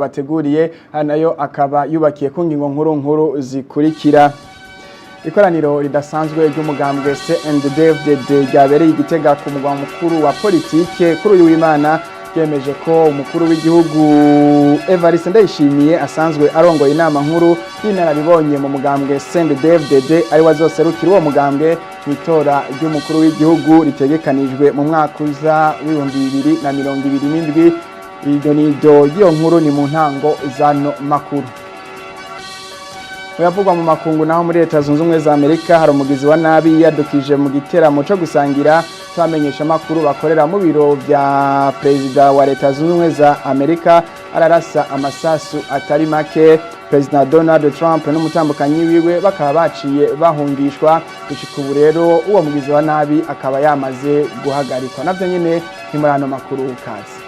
bateguriye nayo akaba yubakiye ku ngingo nkuru zikurikira. Ikoraniro ridasanzwe ry'umugambwe CNDD-FDD ryabereye Igitega ku mugwa mukuru wa politike kuri uyu w'Imana yemeje ko umukuru w'igihugu Evariste Ndayishimiye asanzwe arongoye inama nkuru y'inararibonye mu mugambwe CNDD-FDD ari wazoserukira uwo mugambwe mwitora ry'umukuru w'igihugu ritegekanijwe mu mwaka uza w'2027. Iyo nido y'iyo nkuru ni mu ntango zano makuru. Uyavugwa mu makungu naho muri Leta Zunze Ubumwe za Amerika hari umugizi wa nabi yadukije mu giteramo cyo gusangira twamenyesha makuru bakorera mu biro vya Perezida wa Leta Zunze Ubumwe za Amerika ararasa amasasu atari make. Perezida Donald Trump n'umutambukanyi wiwe bakaba baciye bahungishwa gushika ubu rero uwo mugizi wa nabi akaba yamaze guhagarikwa. Navyo nyene ni muri ano makuru kazi.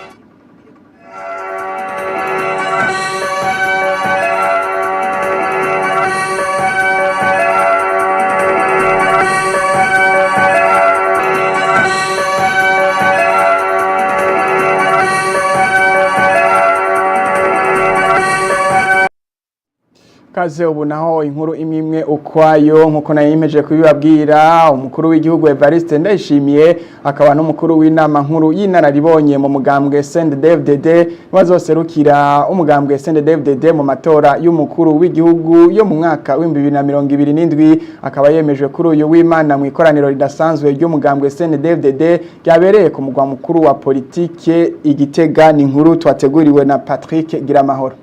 Kaze ubu naho inkuru imwe ukwayo nkuko nayimeje kubibabwira umukuru w'igihugu Evariste Ndayishimiye akaba n'umukuru w'inama nkuru y'inararibonye mu mugambwe CNDD-FDD bazoserukira umugambwe CNDD-FDD mu matora y'umukuru w'igihugu yo mu mwaka w'2027 akaba yemejwe kuri uyu w'Imana mu ikoraniro ridasanzwe ry'umugambwe CNDD-FDD ryabereye ku mugwa mukuru wa politike Igitega. Ni inkuru twateguriwe na Patrick Giramahoro.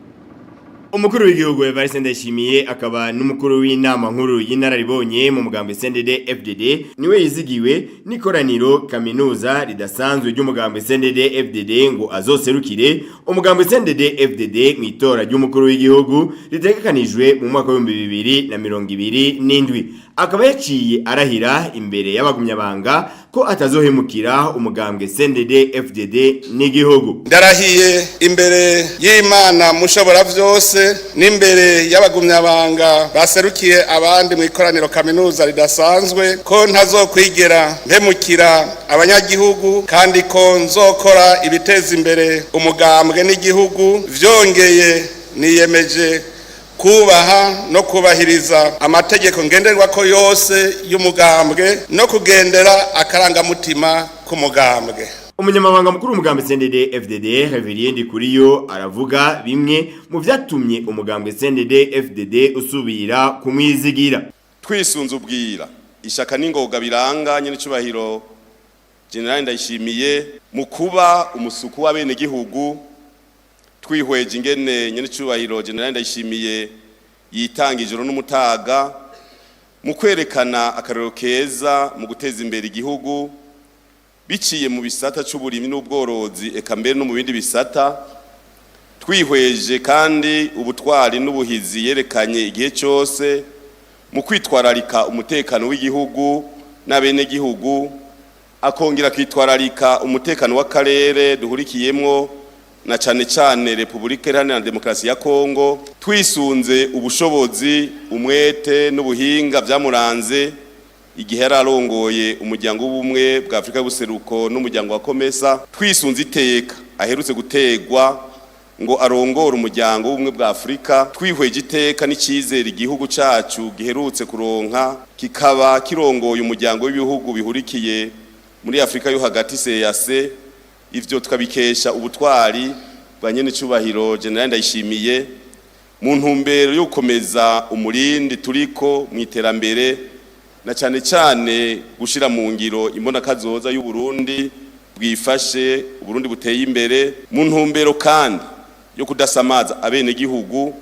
Umukuru w'igihugu Evariste Ndayishimiye akaba n'umukuru w'inama nkuru y'inararibonye mu mugambwe CNDD-FDD niwe yizigiwe n'ikoraniro kaminuza ridasanzwe ry'umugambwe CNDD-FDD ngo azoserukire umugambwe CNDD-FDD mu itora ry'umukuru w'igihugu ritegekanijwe mu mwaka w'2027. Akaba yaciye arahira imbere y'abagumyabanga ko atazohemukira umugambwe CNDD-FDD n'igihugu. Ndarahiye imbere y'Imana mushobora vyose n'imbere y'abagumyabanga baserukiye abandi mu ikoraniro kaminuza ridasanzwe ko ntazokwigera mpemukira abanyagihugu kandi ko nzokora ibiteza imbere umugambwe n'igihugu. Vyongeye niyemeje kubaha no kubahiriza amategeko ngenderwako yose y'umugambwe no kugendera akarangamutima k'umugambwe. Umunyamabanga mukuru w'umugambwe CNDD-FDD Reverien Amakuru aravuga bimwe mu vyatumye umugambwe CNDD-FDD usubira kumwizigira. Twisunze ubwira ishaka n'ingoga biranga nyene cyubahiro General Ndayishimiye mu kuba umusuku w'abene gihugu. Twihweje ingene nyene cyubahiro General Ndayishimiye yitanga ijoro n'umutaga mu kwerekana akarero keza mu guteza imbere igihugu biciye mu bisata c'uburimyi n'ubworozi eka mbere no mu bindi bisata. Twihweje kandi ubutwari n'ubuhizi yerekanye igihe cyose mu kwitwararika umutekano w'igihugu n'abene gihugu, akongera kwitwararika umutekano w'akarere duhurikiyemwo na cane Republika Iharanira Demokarasi ya Kongo. Twisunze ubushobozi umwete n'ubuhinga vyamuranze igihe yararongoye umuryango w'ubumwe bwa Afrika y'ubuseruko n'umuryango wa Komesa. Twisunze iteka aherutse gutegwa ngo arongore umuryango w'ubumwe bwa Afrika. Twihweje iteka n'icizere igihugu cacu giherutse kuronka kikaba kirongoye umuryango w'ibihugu bihurikiye muri Afrika yo hagati CEEAC. Ivyo tukabikesha ubutwari bwa nyene cyubahiro General Ndayishimiye mu ntumbero yo gukomeza umurindi turiko mu iterambere na cane gushira mu ngiro imbona kazoza y'u Burundi bwifashe Burundi buteye imbere, mu ntumbero kandi yo kudasamaza abene gihugu,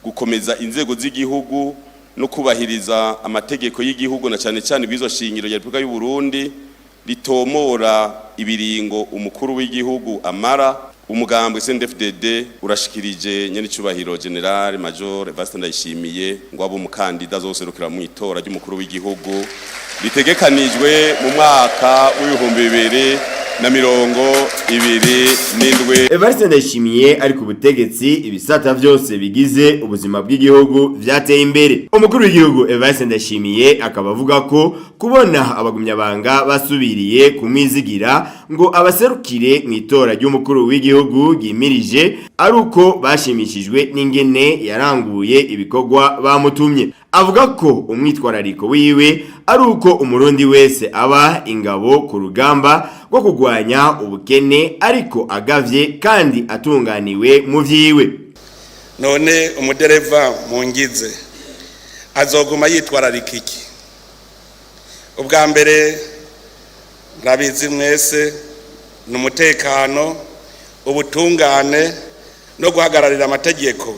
gukomeza inzego z'igihugu no kubahiriza amategeko y'igihugu na cane bizo shingiro ya Republika y'u Burundi ritomora ibiringo umukuru w'igihugu amara. Umugambwe CNDD-FDD urashikirije nyene cyubahiro General Major Evariste Ndayishimiye ngo abo umukandida azoserukira mu itora ry'umukuru w'igihugu ritegekanijwe mu mwaka 2027. Evariste Ndayishimiye ari ku butegetsi ibisata byose bigize ubuzima bw'igihugu vyateye imbere. Umukuru w'igihugu Evariste Ndayishimiye akaba avuga ko kubona abagumyabanga basubiriye kumwizigira ngo abaserukire mu itora ry'umukuru w'igihugu gimirije ari uko bashimishijwe n'ingene yaranguye ibikorwa bamutumye. Avuga ko umwitwarariko wiwe ari uko umurundi wese aba ingabo ku rugamba rwo kugwanya ubukene ariko agavye kandi atunganiwe mu vyiwe. None umudereva mungize azoguma yitwararika iki? Ubwa mbere nabizi mwese n'umutekano, ubutungane no guhagararira amategeko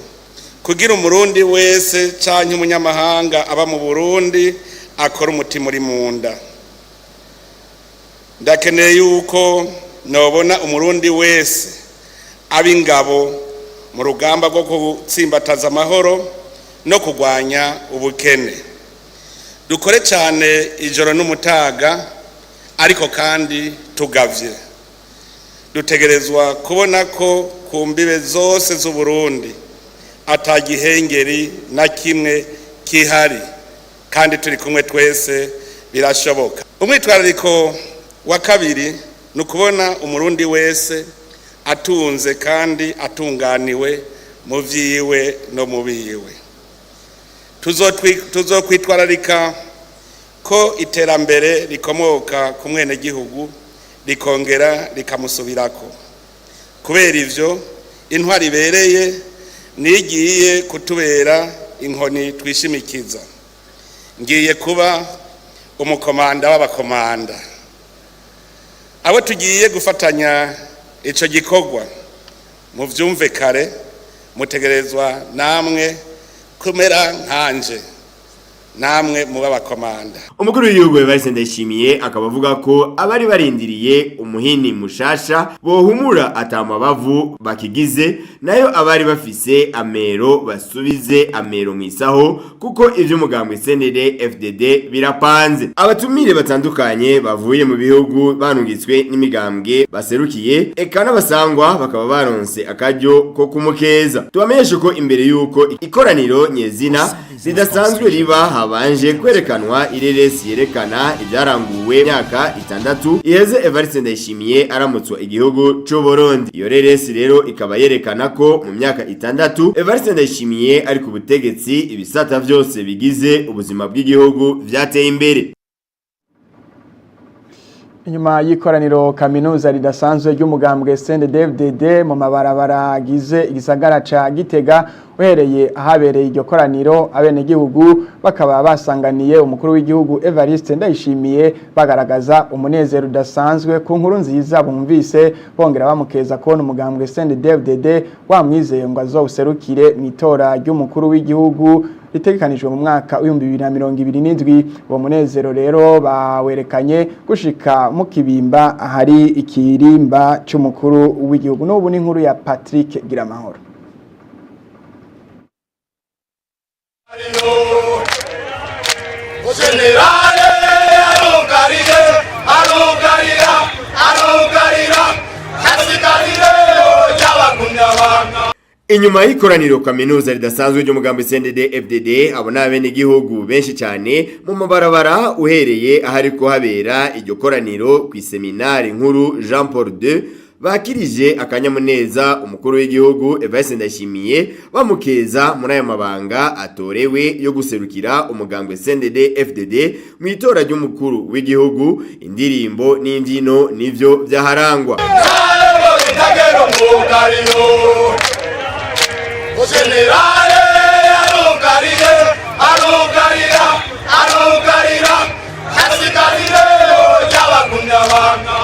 kugira umurundi wese canke umunyamahanga aba mu Burundi akora umutima uri munda. Ndakeneye yuko nobona umurundi wese abingabo mu rugamba rwo gutsimbataza amahoro no kugwanya ubukene. Dukore cyane ijoro n'umutaga ariko kandi tugavye. Dutegerezwa kubona ko ku mbibe zose z'u Burundi atagihengeri na kimwe kihari kandi turi kumwe twese birashoboka. Umwitwarariko wa kabiri nukubona umurundi wese atunze kandi atunganiwe mu vyiwe no mu biwe. Tuzokwitwararika ko iterambere rikomoka ku mwene gihugu rikongera rikamusubirako. Kubera ivyo intwari ibereye nigiye kutubera inkoni twishimikiza. Ngiye kuba umukomanda w'abakomanda. Abo tugiye gufatanya ico gikorwa mu vyumve kare, mutegerezwa namwe kumera nkanje, namwe muba bakomanda. Umukuru w'igihugu Evariste Ndayishimiye akaba avuga ko abari barindiriye umuhini mushasha bohumura atamabavu bakigize, nayo abari bafise amero basubize amero mwisaho kuko ivyo umugambwe CNDD FDD birapanze. Abatumire batandukanye bavuye mu bihugu banungitswe n'imigambwe baserukiye eka n'abasangwa bakaba baronse akaryo ko kumukeza. Tubamenyeshe ko imbere yuko ikoraniro nyezina ridasanzwe riba habanje kwerekanwa ireresi yerekana ibyaranguwe myaka 6 iheze Evariste Ndayishimiye aramutswa igihugu cyo Burundi. Iyo reresi rero ikaba yerekana ko mu myaka 6 Evariste Ndayishimiye ari ku butegetsi ibisata byose bigize ubuzima bw'igihugu vyateye imbere. Inyuma y'ikoraniro kaminuza ridasanzwe ry'umugambwe CNDD-FDD mu mabarabara agize igisagara ca Gitega, uhereye ahabereye iryo koraniro abene gihugu bakaba basanganiye umukuru w'igihugu Evariste Ndayishimiye bagaragaza umunezero udasanzwe ku nkuru nziza bumvise, bongera bamukeza kubona umugambwe CNDD-FDD wamwizeye ngo azowuserukire mu itora ry'umukuru w'igihugu ritegekanijwe mu mwaka wa 2027. Uwo munezero rero bawerekanye gushika mu kibimba ahari ikirimba cy'umukuru w'igihugu. N'ubu ni inkuru ya Patrick Giramahoro. Inyuma y'ikoraniro kaminuza ridasanzwe ry'umugambwe CNDD FDD abona abene gihugu benshi cyane mu mabarabara, uhereye ahariko habera iryo koraniro ku seminari nkuru Jean Paul II bakirije akanyamuneza umukuru w'igihugu Evariste Ndayishimiye bamukeza muri ayo mabanga atorewe yo guserukira umugambwe CNDD FDD mu itora ry'umukuru w'igihugu. Indirimbo n'imbyino nivyo byaharangwa. Generale arugarira hasigarire y'abagunyabanga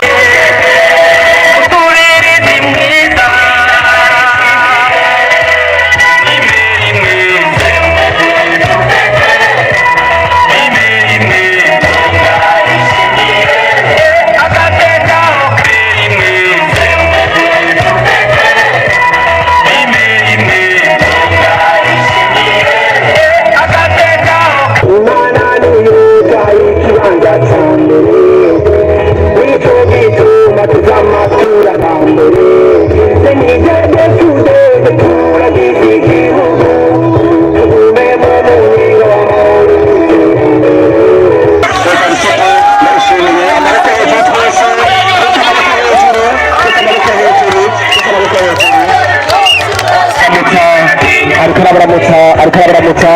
Imana niyo ikayi kibanga cyane, witoge arikabaramutsa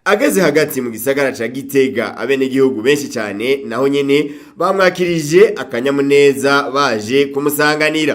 ageze hagati mu gisagara ca Gitega abenegihugu benshi cyane naho nyene bamwakirije akanyamuneza baje kumusanganira.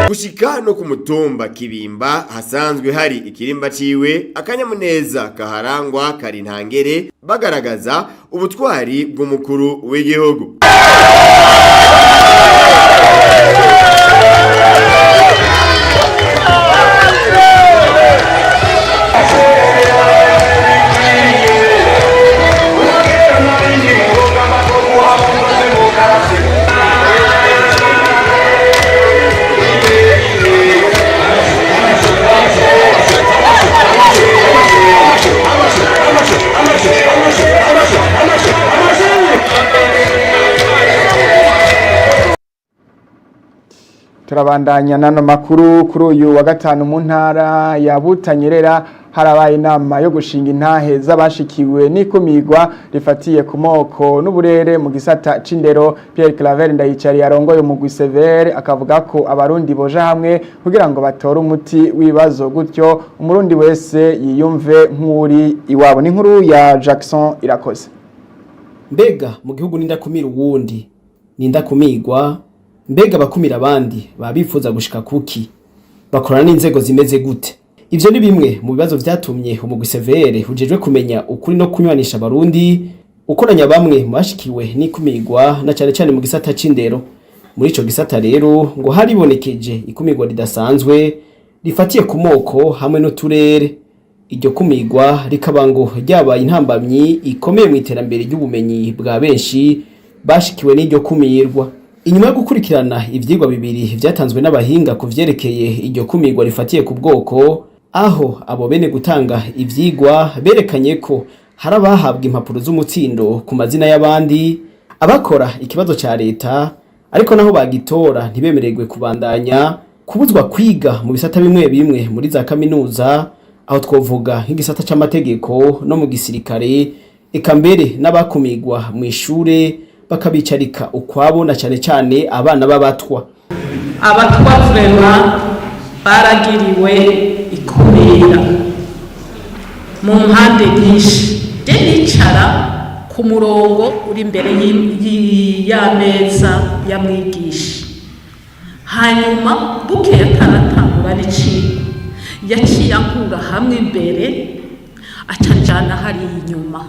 Gushika no ku mutumba Kibimba hasanzwe hari ikirimba ciwe akanyamuneza kaharangwa kari ntangere bagaragaza ubutwari bw'umukuru w'igihugu. Turabandanya nano makuru kuri uyu wa gatanu mu ntara ya Butanyerera harabaye inama yo gushinga intahe z'abashikiwe n'ikumirwa rifatiye ku moko n'uburere mu gisata c'indero. Pierre Claver Ndayicari yarongoye umugwi severe akavuga ko abarundi boja hamwe kugira ngo batore umuti w'ibibazo gutyo umurundi wese yiyumve nk'uri iwabo. Ni nkuru ya Jackson Irakoze. Mbega mu gihugu nindakumira uwundi nindakumirwa, mbega bakumira abandi babifuza gushika kuki, bakorana n'inzego zimeze gute? Ivyo ni bimwe mu bibazo vyatumye umugwi severe hujejwe kumenya ukuri no kunywanisha abarundi ukoranya bamwe mu bashikiwe n'ikumirwa na cyane cyane mu gisata c'indero. Muri ico gisata rero ngo haribonekeje ikumirwa ridasanzwe rifatiye ku moko hamwe n'uturere. Iryo kumirwa rikaba ngo ryabaye intambamyi ikomeye mu iterambere ry'ubumenyi bwa benshi bashikiwe n'iryo kumirwa. Inyuma yo gukurikirana ivyigwa bibiri vyatanzwe n'abahinga kuvyerekeye iryo kumirwa rifatiye ku bwoko, aho abo bene gutanga ivyigwa berekanye ko hari abahabwa impapuro z'umutsindo ku mazina y'abandi, abakora ikibazo ca leta ariko naho bagitora ntibemererwe kubandanya kubuzwa kwiga mu bisata bimwe bimwe muri za kaminuza, aho twovuga nk'igisata c'amategeko no mu gisirikare, eka mbere n'abakumigwa mu ishure bakabicarika ukwabo na cyane cyane abana b'abatwa. Abatwa vrema baragiriwe ikumira mu mpande nyinshi. Je nicara ku murongo uri imbere y'ameza ya mwigisha, hanyuma buke yataratangura n'iciko yaciye ankura hamwe imbere acanjana hari inyuma.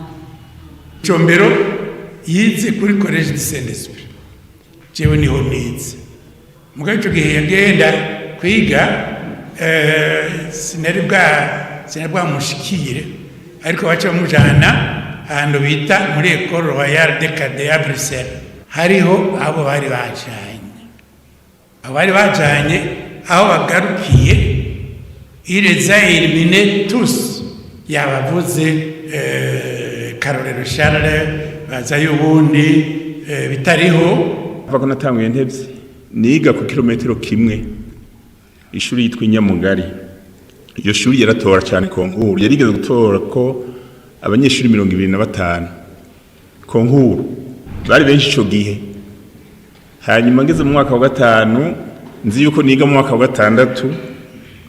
Combero yize kuri college de Saint-Esprit, jewe niho nize. Mugabe ico gihe yagenda kwiga sinari bwa mushikire, ariko baca bamujana ahantu bita muri École Royale de Cadets à Bruxelles. Hariho abo bari bajanye aho bagarukiye, il les a éliminés tous. Yabavuze Karorero Charles bazayo ubundi bitariho. Bava ko natanguye ntevye niga ku kilometero kimwe ishuri yitwa Inyamugari. Iyo shuri yaratora cyane konkuru, yarigeze gutora ko abanyeshuri 25 konkuru bari benshi ico gihe. Hanyuma ngeze mu mwaka wa gatanu nzi yuko niga mu mwaka wa gatandatu,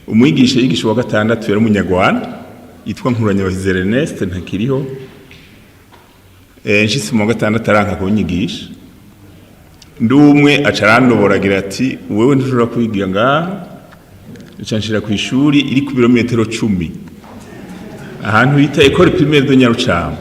umwigisha yigisha wa gatandatu yari umunyarwanda yitwa Nkuranyabahizi Ernest ntakiriho. Nshitse mu wa gatandatu aranka kunyigisha, ndumwe acarandoboragira ati wewe ntushobora kwiga ngaha, ucanshira ku ishuri iri ku birometero 10 ahantu bita École Primaire de Nyarucama.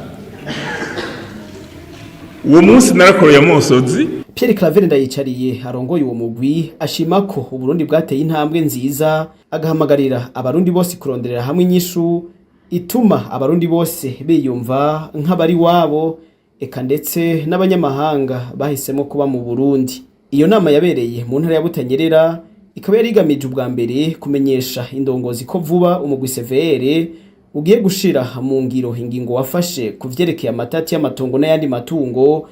Uwo munsi narakoroye amosozi. Pierre Claver ndayicariye arongoye uwo mugwi ashima ko Uburundi bwateye intambwe nziza, agahamagarira abarundi bose kuronderera hamwe inyishu ituma abarundi bose biyumva nk'abari wabo, eka ndetse n'abanyamahanga bahisemo kuba mu Burundi. Iyo nama yabereye mu ntara ya Butanyerera, ikaba yarigamije ubwa mbere kumenyesha indongozi ko vuba umugwi CVR ugiye gushira mu ngiro ingingo wafashe kuvyerekeye amatati y'amatongo n'ayandi matungo,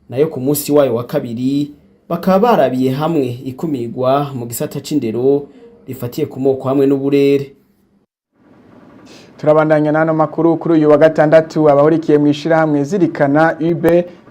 nayo ku munsi wayo wa kabiri bakaba barabiye hamwe ikumigwa mu gisata c'indero rifatiye ku moko hamwe n'uburere. Turabandanya nano makuru kuri uyu wa gatandatu, abahurikiye mu ishirahamwe zirikana UB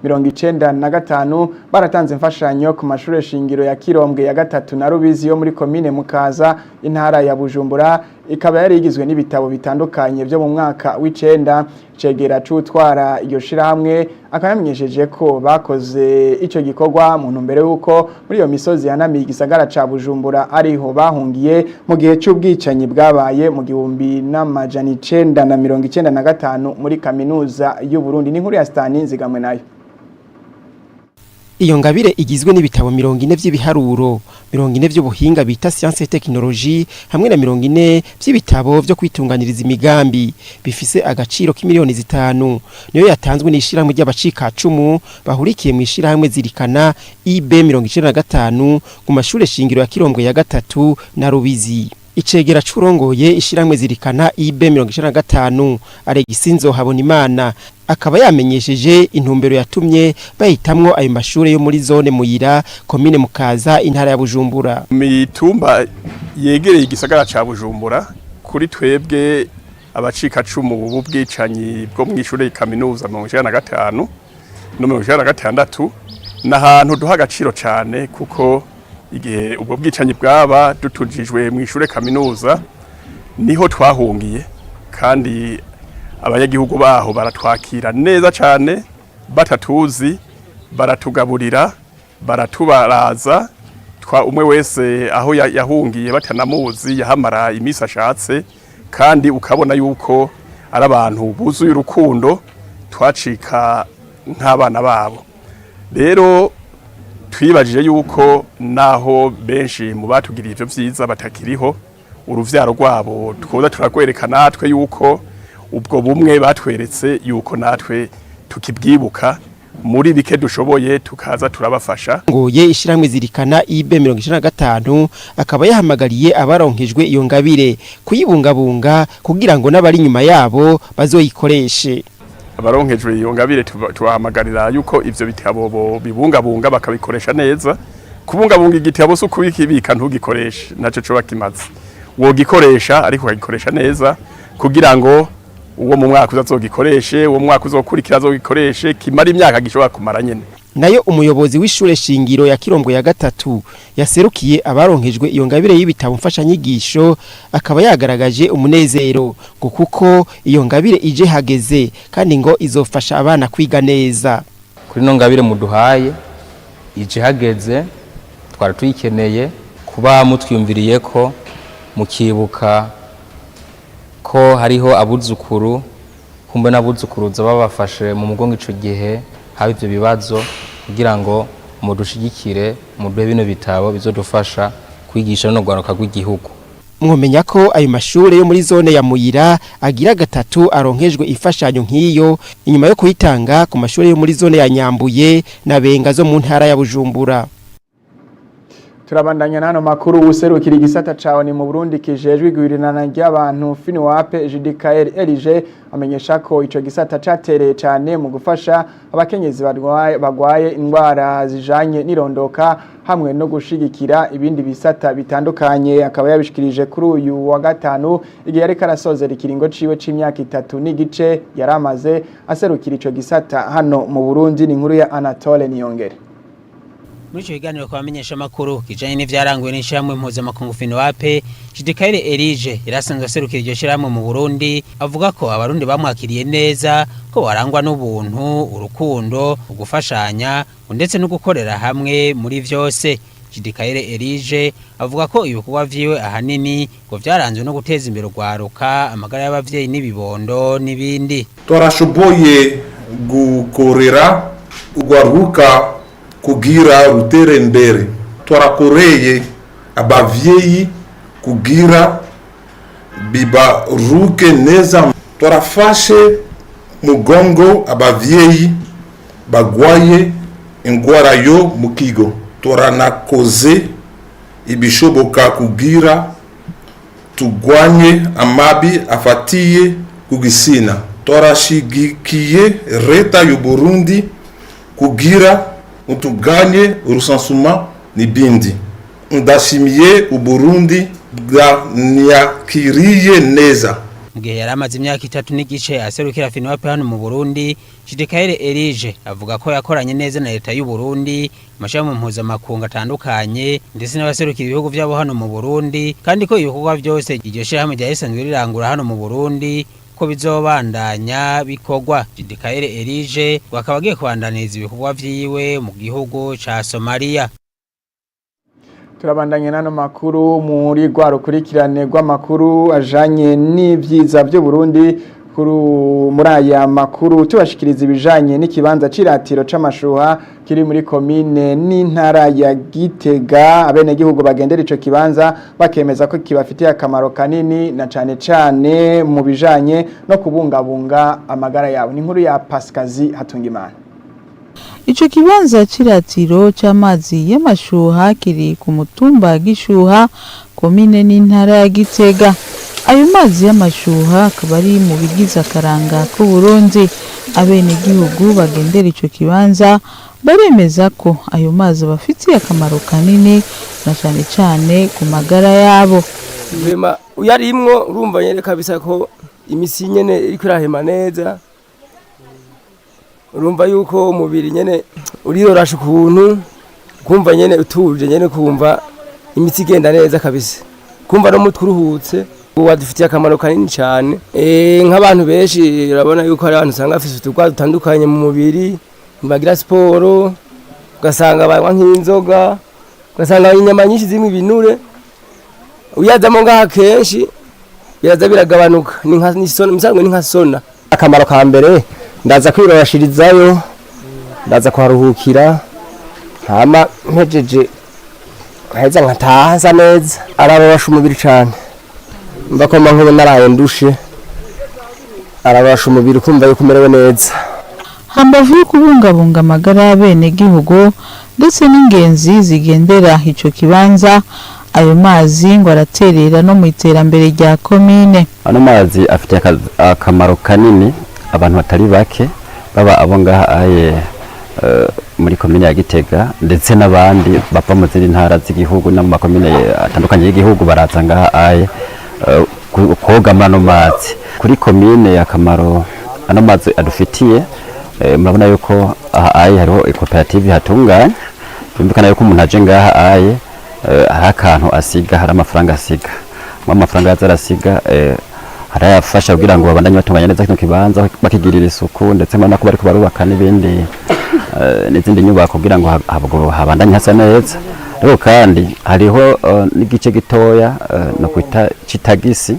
95 baratanze imfashanyo ku mashure shingiro ya Kirombwe ya gatatu na Rubizi yo muri komine Mukaza intara ya Bujumbura. Ikaba yari igizwe n'ibitabo bitandukanye byo mu mwaka w'icenda. Cegera cutwara iyo shirahamwe akayamenyesheje ko bakoze ico gikorwa mu ntumbero yuko muri iyo misozi yanamiye igisagara ca Bujumbura ariho bahungiye mu gihe c'ubwicanyi bwabaye mu 1995 muri kaminuza y'u Burundi. Ni nkuru ya Stani Nzigamwe nayo. Iyo ngabire igizwe n'ibitabo 40 by'ibiharuro, 40 by'ubuhinga bita science et technologie, hamwe na 40 by'ibitabo byo kwitunganiriza imigambi bifise agaciro k'imiliyoni 5. Niyo yatanzwe n'ishiramwe ry'abacika 10 bahurikiye mu ishiramwe zirikana IB 95 ku mashure shingiro ya Kirombwe ya gatatu na Rubizi. Icegera curongoye ishiramwe zirikana IB 95 Aregisinzo Habonimana akaba yamenyesheje intumbero yatumye bahitamwo ayo mashure yo muri zone Muyira, komine Mukaza, intara ya Bujumbura. Mitumba yegereye igisagara ca Bujumbura, kuri twebwe abacika 10 ubu bwicanyi bwo mu ishure kaminuza 95 no 96 n'ahantu duha agaciro cyane, kuko igihe ubwo bwicanyi bwaba dutujijwe mu ishure kaminuza niho twahungiye, kandi abanyagihugu baho baratwakira neza cyane, batatuzi, baratugaburira, baratubaraza, umwe wese aho yahungiye batanamuzi yahamara imisi ashatse, kandi ukabona yuko ari abantu buzuye urukundo, twacika nk'abana babo. Rero twibajije yuko naho benshi mu batugiriye ivyo vyiza batakiriho, uruvyaro rwabo twoza turakwereka natwe yuko ubwo bumwe batweretse yuko natwe tukibwibuka, muri bike dushoboye tukaza turabafasha. Ngoye ishiramwe zirikana IB 95 akaba yahamagariye abaronkejwe iyo ngabire kuyibungabunga kugira ngo n'abari nyuma yabo bazoyikoreshe. abaronkejwe iyo ngabire tubahamagarira yuko ivyo bitabo bibungabunga bakabikoresha neza. Kubungabunga igitabo so kubikibika ntugikoreshe naco cyo bakimaze. Wogikoresha ariko ukagikoresha neza kugira ngo uwo mu mwaka uzazogikoreshe, uwo mwaka uzokurikira azogikoreshe kimara imyaka gishobora kumara nyene. Nayo umuyobozi w'ishure shingiro ya Kirongo ya gatatu yaserukiye abaronkejwe iyo ngabire y'ibitabo mfashanyigisho akaba yagaragaje umunezero ngo kuko iyo ngabire ije hageze kandi ngo izofasha abana kwiga neza. Kuri no ngabire muduhaye ije hageze twari tuyikeneye kuba mutwiyumviriye ko mukibuka ko hariho abuzukuru kumbe n'abuzukuruza babafashe mu mugongo ico gihe haba ivyo bibazo kugira ngo mudushigikire muduhe bino bitabo bizodufasha kwigisha no gwaruka rw'igihugu. Mwomenya ko ayo mashure yo muri zone ya Muyira agira gatatu aronkejwe ifashanyo nk'iyo inyuma yo kuyitanga ku mashure yo muri zone ya Nyambuye na Benga zo mu ntara ya Bujumbura. Turabandanya nano makuru userukira igisata cawe ni mu Burundi kijejwe igwirirana ry'abantu FINWAP JDKR Elije amenyesha ko ico gisata catereye cyane mu gufasha abakenyezi bagwaye indwara zijanye n'irondoka hamwe no gushigikira ibindi bisata bitandukanye. Akaba yabishikirije kuri uyu wa gatanu igihe yari karasozera ikiringo ciwe c'imyaka 3 n'igice yaramaze aserukira ico gisata hano mu Burundi. Ni inkuru ya Anatole Niyongere. Muri cyo kiganiro kwa menyesha makuru kijanye n'ivyaranguwe n'ishamwe mpuzamakungu FINWAP JDKR Elije irasanzwe aserukira iryo shiramwe mu Burundi avuga ko abarundi bamwakiriye neza ko warangwa n'ubuntu urukundo ugufashanya ndetse no gukorera hamwe muri vyose. JDKR Elije avuga ko ibikorwa vyiwe ahanini ngo vyaranzwe no guteza imbere ugwaruka amagara y'abavyeyi n'ibibondo n'ibindi. Twarashoboye gukorera ugwaruka kugira rutere mbere. Twarakoreye abavyeyi kugira bibaruke neza. Twarafashe mugongo abavyeyi bagwaye ingwara yo mu kigo. Twaranakoze ibishoboka kugira tugwanye amabi afatiye kugisina. Twarashigikiye leta y'u Burundi kugira utuganye urusansuma n'ibindi. Ndashimiye u Burundi bwanyakiriye neza. Mugihe yaramaze imyaka 3 n'igice aserukira FINWAP hano mu Burundi, JDKR Elije avuga ko yakoranye neza na leta y'u Burundi, amashami mpuzamakungu atandukanye ndetse n'abaserukira ibihugu byabo hano mu Burundi, kandi ko ibikorwa byose iryo shirahamwe ryasanzwe rirangura hano mu Burundi ko bizobandanya bikorwa. JDKR Elije wakaba agiye kubandaniza ibikorwa vyiwe mu gihugu ca Somalia. Turabandanya nano makuru muri rwarukurikirane rw'amakuru ajanye n'ivyiza byo Burundi muri aya makuru tubashikiriza ibijanye n'ikibanza ciratiro c'amashuha kiri muri komine n'intara ya Gitega. Abene gihugu bagendera ico kibanza bakemeza ko kibafitiye akamaro kanini na cane mu bijanye no kubungabunga amagara yabo. Ni inkuru ya Pascazi Hatungimana. Ico kibanza ciratiro c'amazi y'amashuha kiri ku mutumba Gishuha komine n'intara ya Gitega. Ayo mazi y'amashuha akaba ari mu bigize akaranga ku Burundi. Abene gihugu bagendera ico kibanza baremeza ko ayo mazi bafitiye akamaro kanini na cane ku magara yabo. Bema uyarimwo urumva nyene kabisa ko imisi nyene iriko irahema neza. Urumva yuko umubiri nyene urirorasha ukuntu kumva nyene utuje nyene kumva imitsi igenda neza kabisa. Kumva no mutwe uruhutse wadufitiye akamaro kanini cyane. Nk'abantu benshi urabona yuko ari abantu usanga bafite utugwa dutandukanye mu mubiri, bagira siporo, ugasanga banywa nk'inzoga, ugasanga inyama nyinshi zimwe ibinure. Uyazamo ngaha kenshi biraza biragabanuka. Ni nka sona. Akamaro ka mbere ndaza kwirorashirizayo, ndaza kwaruhukira, hama nkejeje heza nkataha neza. Ararorasha umubiri cyane. Mbakoma nk'ubu naraye ndushe, arabasha umubiri kumva yuko umerewe neza. Hambavu yo kubungabunga amagara y'abene gihugu ndetse n'ingenzi zigendera ico kibanza, ayo mazi ngo araterera no mu iterambere rya komine. Ano mazi afite akamaro kanini abantu batari bake baba abo ngaha aye muri komine ya Gitega ndetse n'abandi bava mu zindi ntara z'igihugu no mu makomine atandukanye y'igihugu baraza ngaha aye koga amano mazi kuri komine akamaro ano mazi adufitiye. Murabona yuko aha aye hariho koperative hatunganya byumvikana yuko umuntu aje ngaha aye hari akantu asiga, hari amafaranga asiga, amafaranga yazarasiga harayafasha kugira ngo babandanye batunganya neza kino kibanza bakigirira isuku ndetse mbona ko bariko barubaka n'ibindi n'izindi nyubako kugira ngo habandanye hasa neza. Rero kandi hariho n'igice gitoya no kwita citagisi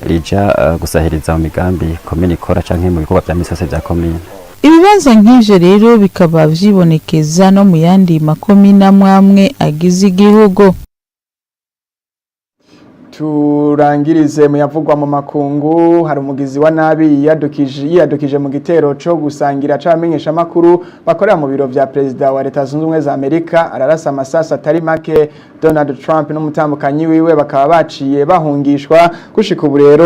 rija gusahiriza mu migambi komine ikora canke mu bikorwa vya misose vya komine. Ibibanza nk'ivyo rero bikaba vyibonekeza no mu yandi makomine amwe agize igihugu. Turangirize mu yavugwa mu makungu. Hari umugizi wa nabi yadukije mu gitero cyo gusangira c'amenyesha makuru bakorera mu biro vya president wa Leta Zunze Ubumwe za Amerika. Ararasa amasasa atari make Donald Trump n'umutambukanyi wiwe bakaba baciye bahungishwa gushika ubu rero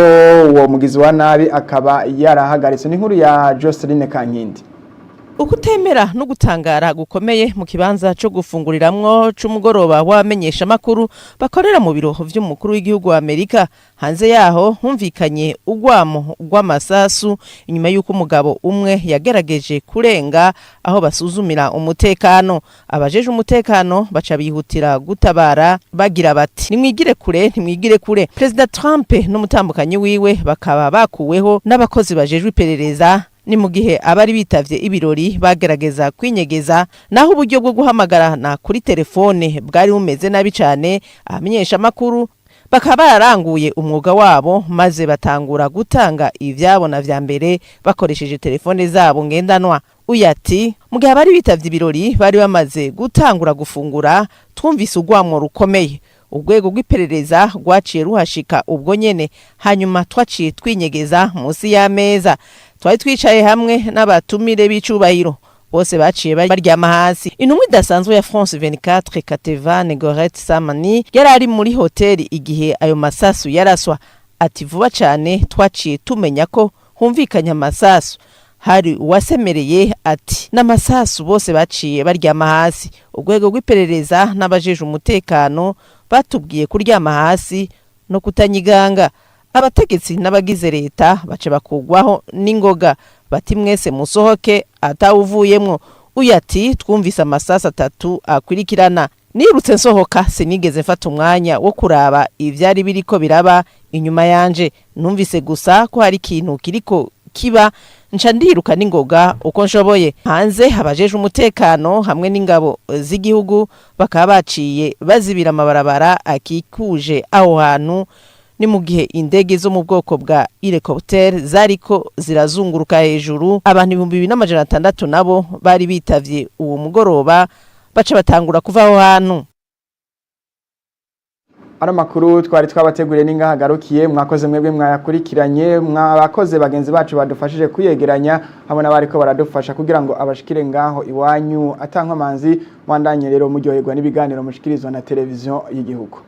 uwo mugizi wa nabi akaba yarahagaritse. Ni nkuru ya Joseline Kankindi. Ukutemera no gutangara gukomeye mu kibanza cyo gufunguriramwo c'umugoroba w'amenyesha makuru bakorera mu biro vy'umukuru w'igihugu wa Amerika. Hanze yaho humvikanye ugwamo rw'amasasu inyuma y'uko umugabo umwe yagerageje kurenga aho basuzumira umutekano. Abajeje umutekano baca bihutira gutabara bagira bati nimwigire kure. President Trump n'umutambukanyi wiwe bakaba bakuweho n'abakozi bajejwe iperereza. Ni mu gihe abari bitavye ibirori bagerageza kwinyegeza, naho uburyo bwo guhamagarana kuri telefone bwari bumeze nabi cyane. Amenyesha makuru bakaba bararanguye umwuga wabo maze batangura gutanga ivyabona vya mbere bakoresheje telefone zabo ngendanwa. Uyati mu gihe abari bitavye ibirori bari bamaze gutangura gufungura, twumvise ugwamwo rukomeye. Urwego rw'iperereza rwaciye ruhashika ubwo nyene, hanyuma twaciye twinyegeza munsi y'ameza. Twari twicaye hamwe n'abatumire b'icubahiro bose baciye baryama hasi. Intumwa idasanzwe ya France 24 Katevane Gorette Samani yarari muri hoteli igihe ayo masasu yaraswa. Ati vuba cyane twaciye tumenya ko humvikanya amasasu. Hari uwasemereye ati n'amasasu bose baciye baryama hasi. Urwego rw'iperereza n'abajeje umutekano batubwiye kuryama hasi no kutanyiganga. Abategetsi n'abagize leta bace bakugwaho n'ingoga bati mwese musohoke atawuvuyemwo. Uyati twumvise amasasa 3 akwirikirana. Nirutse nsohoka sinigeze mfata umwanya wo kuraba ivyari biriko biraba inyuma yanje. Numvise gusa ko hari ikintu kiriko kiba, nca ndiruka n'ingoga uko nshoboye. Hanze abajeje umutekano hamwe n'ingabo z'igihugu bakaba baciye bazibira amabarabara akikuje aho hantu. Ni mu gihe indege zo mu bwoko bwa helicopter zariko zirazunguruka hejuru. Abantu 2600 nabo bari bitavye uwo mugoroba baca batangura kuva aho hantu. Ano makuru twari twabateguriye n'ingahagarukiye. Mwakoze mwebwe mwayakurikiranye, mwabakoze bagenzi bacu badufashije kuyegeranya hamwe n'abariko baradufasha kugira ngo abashikire ngaho iwanyu atankomanzi. Mwandanye rero muryoherwa n'ibiganiro mushikirizwa na televiziyo y'igihugu.